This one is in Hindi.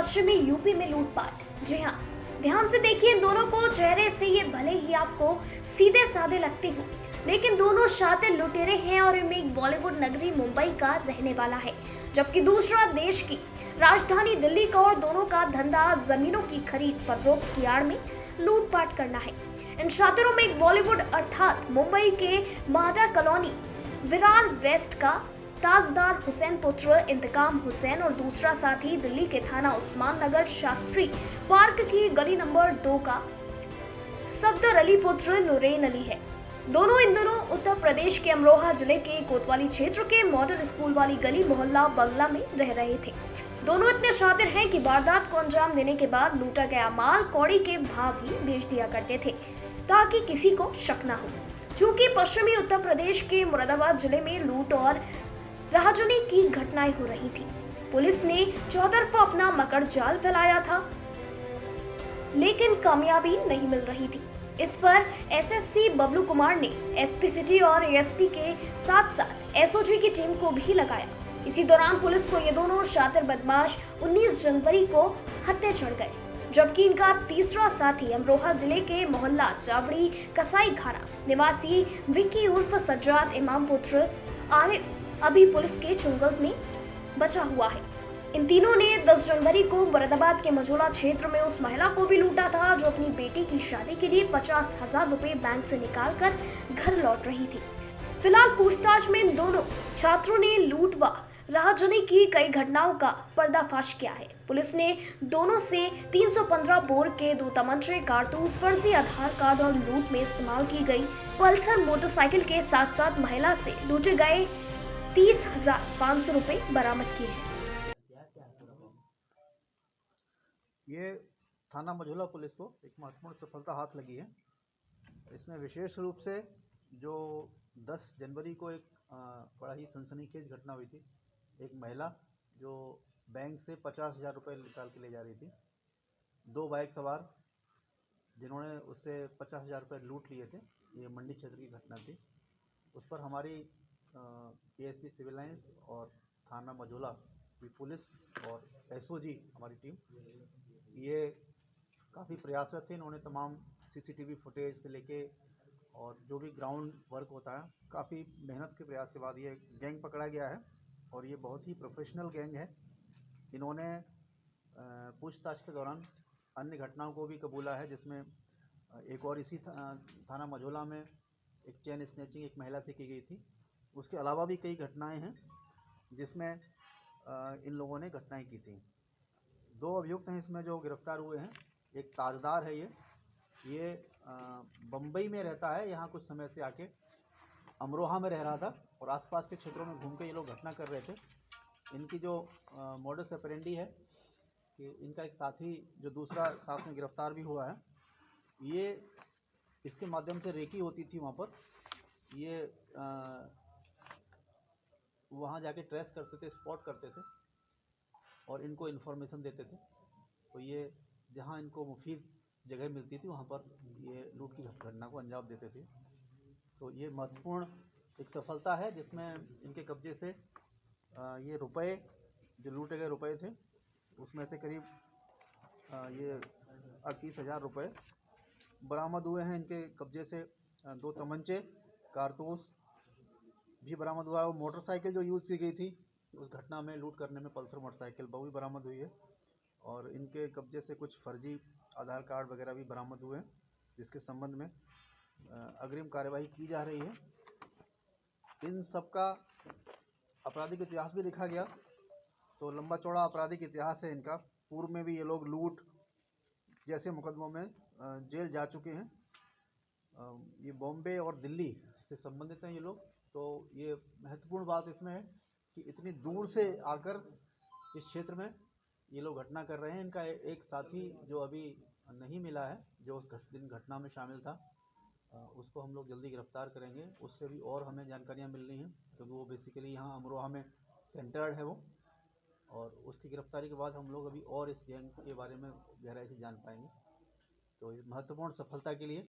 पश्चिमी यूपी में लूटपाट। जी हाँ, ध्यान से देखिए, इन दोनों को चेहरे से ये भले ही आपको सीधे साधे लगते हो, लेकिन दोनों शातिर लुटेरे हैं और इनमें एक बॉलीवुड नगरी मुंबई का रहने वाला है, जबकि दूसरा देश की राजधानी दिल्ली का। और दोनों का धंधा जमीनों की खरीद फरोख्त की आड़ में लूटपाट करना है। इन शातिरों में एक बॉलीवुड अर्थात मुंबई के माडा कॉलोनी विरार वेस्ट का ताजदार हुसैन पुत्र इंतकाम हुसैन और दूसरा साथी दिल्ली के थाना उस्मान नगर शास्त्री पार्क की गली नंबर 2 का सफदर अली पुत्र नूरेन अली है। इन दोनों उत्तर प्रदेश के अमरोहा जिले के कोतवाली क्षेत्र के मॉडल स्कूल वाली गली मोहल्ला बंगला में रह रहे थे। दोनों इतने शातिर हैं कि वारदात को अंजाम देने के बाद लूटा गया माल कौड़ी के भाव ही बेच दिया करते थे ताकि किसी को शक न हो। चूंकि पश्चिमी उत्तर प्रदेश के मुरादाबाद जिले में लूट और राहजुनी की घटनाएं हो रही थी, पुलिस ने चौतरफा अपना मकर जाल फैलाया था, लेकिन कामयाबी नहीं मिल रही थी। इस पर एसएससी बबलू कुमार ने एसपी सिटी और एएसपी के साथ साथ एसओजी की टीम को भी लगाया। इसी दौरान पुलिस को ये दोनों शातिर बदमाश 19 जनवरी को हत्या चढ़ गए, जबकि इनका तीसरा साथी अमरोहा जिले के मोहल्ला चाबड़ी कसाई खाना निवासी विक्की उर्फ सज्जाद इमाम पुत्र आरिफ अभी पुलिस के चुंगल में बचा हुआ है। इन तीनों ने 10 जनवरी को मुरादाबाद के मझोला क्षेत्र में उस महिला को भी लूटा था जो अपनी बेटी की शादी के लिए 50,000 रुपए बैंक से निकाल कर घर लौट रही थी। फिलहाल पूछताछ में इन दोनों छात्रों ने लूट व राहजुनी की कई घटनाओं का पर्दाफाश किया है। पुलिस ने दोनों से 315 बोर के 2 तमंचे, कारतूस, फर्जी आधार कार्ड और लूट में इस्तेमाल की गई पल्सर मोटरसाइकिल के साथ साथ महिला से लूटे गए 30,500 रुपए बरामद किए हैं। ये थाना मझोला पुलिस को एक महत्वपूर्ण सफलता हाथ लगी है। इसमें विशेष रूप से जो 10 जनवरी को एक बड़ा ही सनसनीखेज घटना हुई थी। एक महिला जो बैंक से 50,000 रुपये निकाल के ले जा रही थी, 2 बाइक सवार जिन्होंने उससे 50,000 रुपये लूट लिए थे। ये मंडी क्षेत्र की घटना थी। उस पर हमारी एएसपी सिविल लाइंस और थाना मझोला की पुलिस और एसओजी हमारी टीम ये काफ़ी प्रयासरत थे। इन्होंने तमाम सीसीटीवी फुटेज से लेके और जो भी ग्राउंड वर्क होता है, काफ़ी मेहनत के प्रयास के बाद ये गैंग पकड़ा गया है और ये बहुत ही प्रोफेशनल गैंग है। इन्होंने पूछताछ के दौरान अन्य घटनाओं को भी कबूला है, जिसमें एक और इसी थाना मझोला में एक चेन स्नैचिंग एक महिला से की गई थी। उसके अलावा भी कई घटनाएं हैं जिसमें इन लोगों ने घटनाएं की थी। 2 अभियुक्त हैं इसमें जो गिरफ्तार हुए हैं। एक ताजदार है, ये बम्बई में रहता है, यहाँ कुछ समय से आके अमरोहा में रह रहा था और आसपास के क्षेत्रों में घूम के ये लोग घटना कर रहे थे। इनकी जो मॉडस ऑपरेंडी है कि इनका एक साथी जो दूसरा साथ में गिरफ्तार भी हुआ है, ये इसके माध्यम से रेकी होती थी वहाँ पर। ये वहाँ जाके ट्रेस करते थे, स्पॉट करते थे और इनको इन्फॉर्मेशन देते थे। तो ये जहाँ इनको मुफीद जगह मिलती थी वहाँ पर ये लूट की घटना को अंजाम देते थे। तो ये महत्वपूर्ण एक सफलता है जिसमें इनके कब्जे से ये रुपए जो लूटे गए रुपए थे, उसमें से करीब ये 38,000 रुपये बरामद हुए हैं। इनके कब्जे से 2 तमंचे, कारतूस भी बरामद हुआ है। वो मोटरसाइकिल जो यूज़ की गई थी उस घटना में लूट करने में, पल्सर मोटरसाइकिल, वो भी बरामद हुई है। और इनके कब्जे से कुछ फर्जी आधार कार्ड वगैरह भी बरामद हुए हैं, जिसके संबंध में अग्रिम कार्यवाही की जा रही है। इन सब का आपराधिक इतिहास भी देखा गया तो लंबा चौड़ा आपराधिक इतिहास है इनका। पूर्व में भी ये लोग लूट जैसे मुकदमों में जेल जा चुके हैं। ये बॉम्बे और दिल्ली से संबंधित हैं ये लोग। तो ये महत्वपूर्ण बात इसमें है कि इतनी दूर से आकर इस क्षेत्र में ये लोग घटना कर रहे हैं। इनका एक साथी जो अभी नहीं मिला है, जो उस दिन घटना में शामिल था, उसको हम लोग जल्दी गिरफ्तार करेंगे। उससे भी और हमें जानकारियां मिल रही हैं क्योंकि वो बेसिकली यहाँ अमरोहा में सेंटर्ड है वो। और उसकी गिरफ्तारी के बाद हम लोग अभी और इस गैंग के बारे में गहराई से जान पाएंगे। तो ये महत्वपूर्ण सफलता के लिए